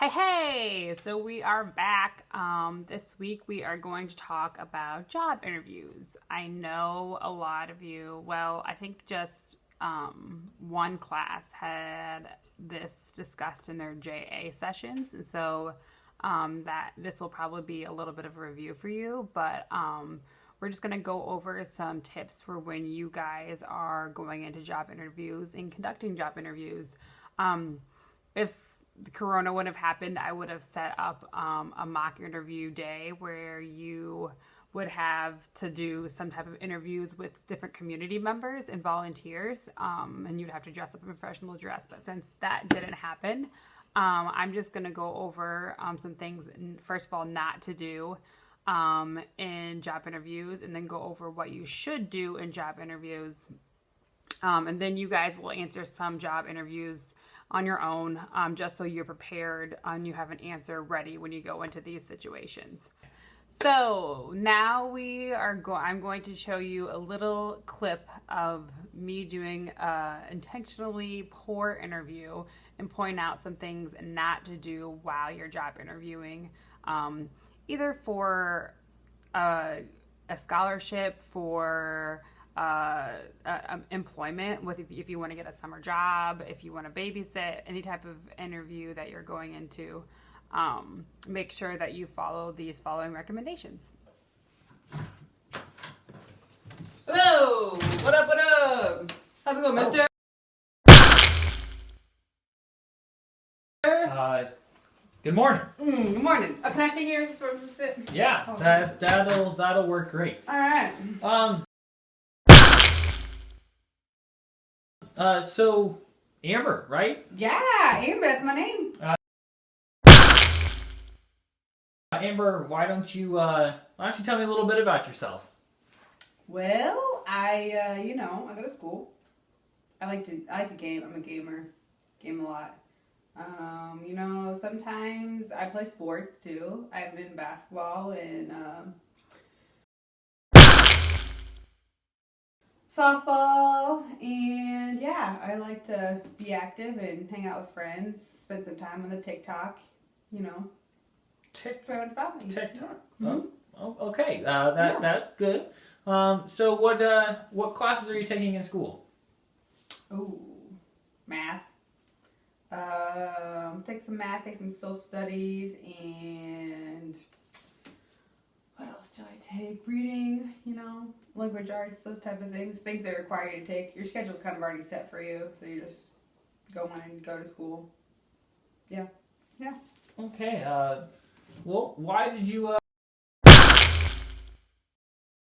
Hey! So we are back. This week we are going to talk about job interviews. I know a lot of you, well, I think just one class had this discussed in their JA sessions. So that this will probably be a little bit of a review for you, but we're just going to go over some tips for when you guys are going into job interviews and conducting job interviews. If the corona would have happened, I would have set up a mock interview day where you would have to do some type of interviews with different community members and volunteers, and you'd have to dress up in professional dress. But since that didn't happen, I'm just going to go over some things, first of all, not to do in job interviews, and then go over what you should do in job interviews. And then you guys will answer some job interviews on your own, just so you're prepared and you have an answer ready when you go into these situations. So now I'm going to show you a little clip of me doing an intentionally poor interview and point out some things not to do while you're job interviewing, either for a scholarship, for employment, with if you want to get a summer job, if you want to babysit, any type of interview that you're going into, make sure that you follow these following recommendations. Hello, what up, what up? How's it going, mister? Good morning. Good morning. Can I sit here? Is this where I'm supposed to sit? Yeah, Oh. that'll work great. All right. So Amber, right? Yeah, Amber, that's my name. Amber, why don't you tell me a little bit about yourself? Well, I go to school. I like to game. I'm a gamer. Game a lot. Sometimes I play sports too. I've been basketball and softball, and yeah, I like to be active and hang out with friends, spend some time on the TikTok, TikTok. Pretty much about me. TikTok. Yeah. Oh, okay. That's good. So what classes are you taking in school? Oh, math. Take some math, take some social studies, and what else do I take? Reading, language arts, those type of things. Things that require you to take. Your schedule's kind of already set for you, so you just go in and go to school. Yeah. Okay. Well, why did you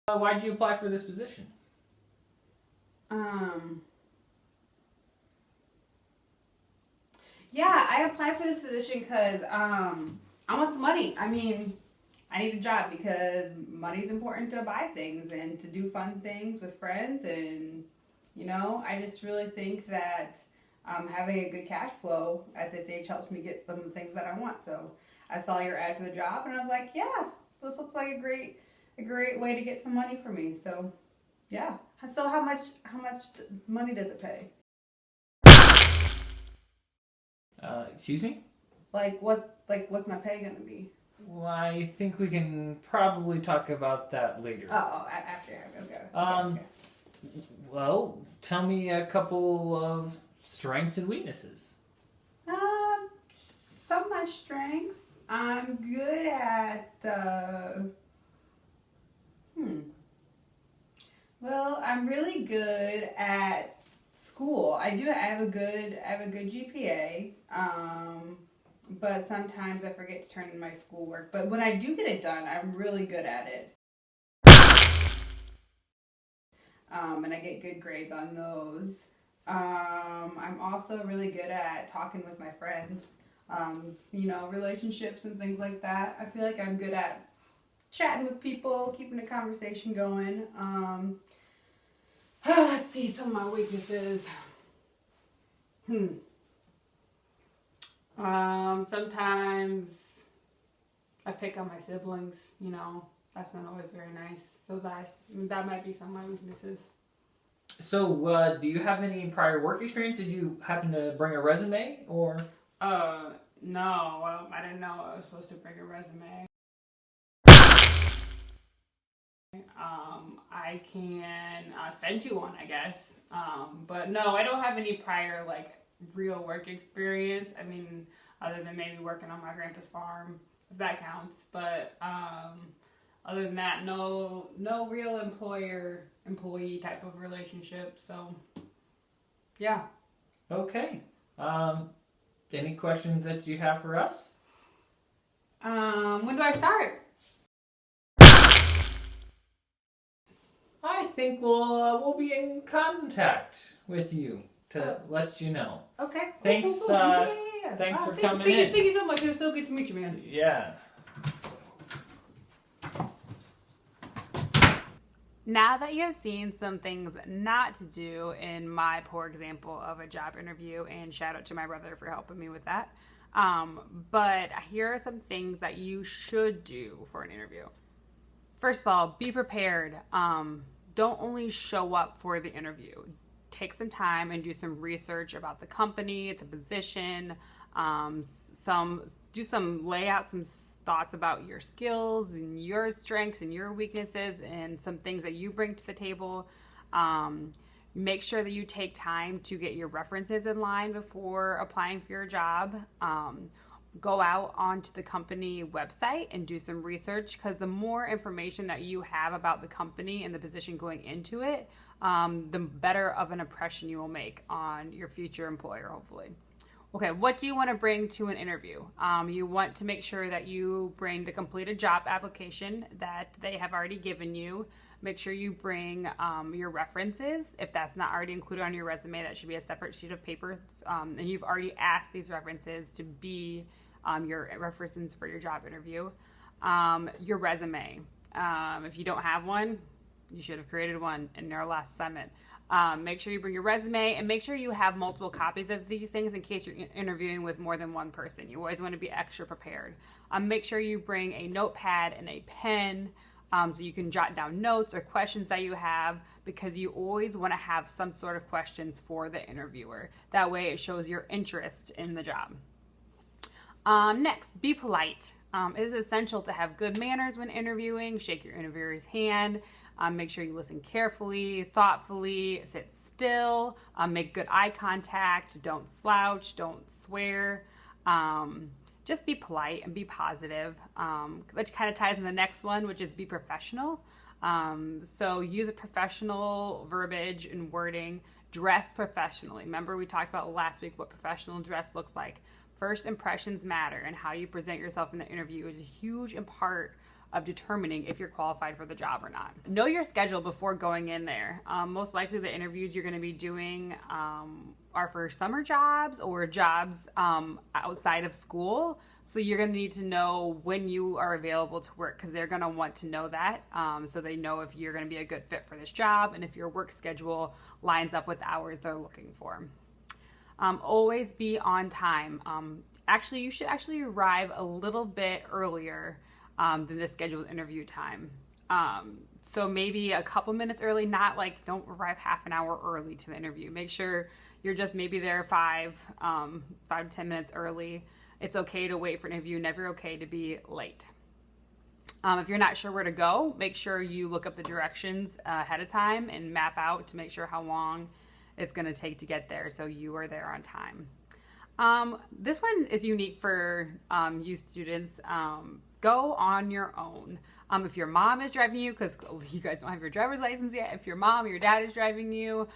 apply for this position? Yeah, I applied for this position because I want some money. I mean, I need a job because money's important to buy things and to do fun things with friends. And, I just really think that having a good cash flow at this age helps me get some of the things that I want. So I saw your ad for the job and I was like, yeah, this looks like a great way to get some money for me. So, yeah. So how much money does it pay? Excuse me? What's my pay gonna be? Well, I think we can probably talk about that later. After. Okay. Well, tell me a couple of strengths and weaknesses. Some of my strengths, I'm good at, Well, I'm really good at school. I have a good GPA. But sometimes I forget to turn in my schoolwork. But when I do get it done, I'm really good at it. And I get good grades on those. I'm also really good at talking with my friends. Relationships and things like that. I feel like I'm good at chatting with people, keeping a conversation going. Let's see some of my weaknesses. Sometimes I pick on my siblings, that's not always very nice. So that might be some of my weaknesses. So, do you have any prior work experience? Did you happen to bring a resume or? No, well, I didn't know I was supposed to bring a resume. I can send you one, I guess. But no, I don't have any prior like real work experience. I mean, other than maybe working on my grandpa's farm, if that counts. But other than that, no real employee type of relationship. So yeah. Okay. Any questions that you have for us? When do I start? I think we'll be in contact with you to let you know. Okay. Cool, Thanks. cool, cool. Yeah. Thanks for thank coming you, in. Thank you so much. It was so good to meet you, man. Yeah. Now that you have seen some things not to do in my poor example of a job interview, and shout out to my brother for helping me with that, but here are some things that you should do for an interview. First of all, be prepared. Don't only show up for the interview. Take some time and do some research about the company, the position, lay out some thoughts about your skills and your strengths and your weaknesses and some things that you bring to the table. Make sure that you take time to get your references in line before applying for your job. Go out onto the company website and do some research, because the more information that you have about the company and the position going into it, the better of an impression you will make on your future employer, hopefully. Okay, what do you want to bring to an interview? You want to make sure that you bring the completed job application that they have already given you. Make sure you bring your references. If that's not already included on your resume, that should be a separate sheet of paper. And you've already asked these references to be your references for your job interview. Your resume. If you don't have one, you should have created one in your last assignment. Make sure you bring your resume, and make sure you have multiple copies of these things in case you're interviewing with more than one person. You always want to be extra prepared. Make sure you bring a notepad and a pen so you can jot down notes or questions that you have, because you always want to have some sort of questions for the interviewer. That way it shows your interest in the job. Next, be polite. It is essential to have good manners when interviewing. Shake your interviewer's hand. Make sure you listen carefully, thoughtfully, sit still, make good eye contact, don't slouch, don't swear. Just be polite and be positive. That kind of ties in the next one, which is be professional. So use a professional verbiage and wording. Dress professionally. Remember, we talked about last week what professional dress looks like. First impressions matter, and how you present yourself in the interview is a huge part of determining if you're qualified for the job or not. Know your schedule before going in there. Most likely the interviews you're going to be doing are for summer jobs or jobs outside of school. So you're going to need to know when you are available to work, because they're going to want to know that, so they know if you're going to be a good fit for this job and if your work schedule lines up with the hours they're looking for. Always be on time. Actually, you should actually arrive a little bit earlier than the scheduled interview time. So maybe a couple minutes early, not like don't arrive half an hour early to the interview. Make sure you're just maybe there 5 to 10 minutes early. It's okay to wait for an interview, never okay to be late. If you're not sure where to go, make sure you look up the directions ahead of time and map out to make sure how long it's going to take to get there so you are there on time. This one is unique for you students. Go on your own. If your mom is driving you, because you guys don't have your driver's license yet, if your mom or your dad is driving you,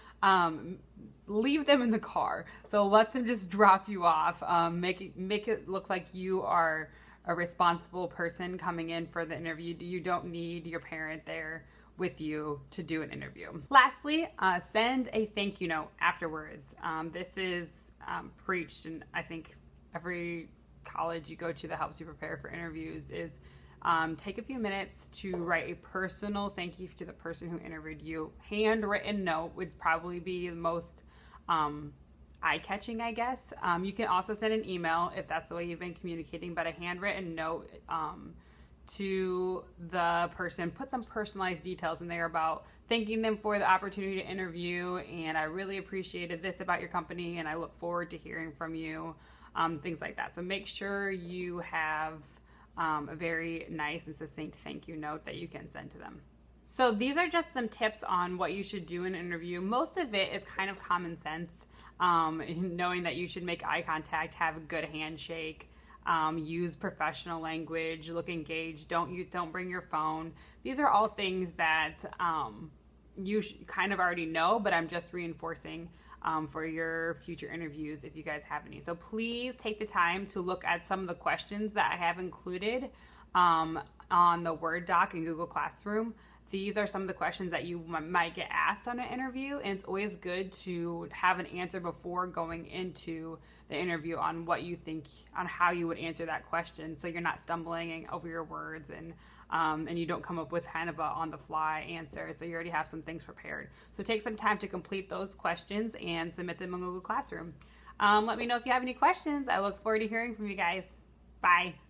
leave them in the car. So let them just drop you off. Make it look like you are a responsible person coming in for the interview. You don't need your parent there with you to do an interview. Lastly, send a thank you note afterwards. This is preached, and I think every college you go to that helps you prepare for interviews is take a few minutes to write a personal thank you to the person who interviewed you. Handwritten note would probably be the most eye-catching, I guess. You can also send an email if that's the way you've been communicating, but a handwritten note to the person. Put some personalized details in there about thanking them for the opportunity to interview, and I really appreciated this about your company, and I look forward to hearing from you, things like that. So make sure you have a very nice and succinct thank you note that you can send to them. So these are just some tips on what you should do in an interview. Most of it is kind of common sense, knowing that you should make eye contact, have a good handshake, use professional language, look engaged, don't bring your phone. These are all things that you kind of already know, but I'm just reinforcing for your future interviews if you guys have any. So please take the time to look at some of the questions that I have included on the Word doc in Google Classroom. These are some of the questions that you might get asked on an interview, and it's always good to have an answer before going into the interview on what you think, on how you would answer that question, so you're not stumbling over your words and you don't come up with kind of a on-the-fly answer, so you already have some things prepared. So take some time to complete those questions and submit them in Google Classroom. Let me know if you have any questions. I look forward to hearing from you guys. Bye.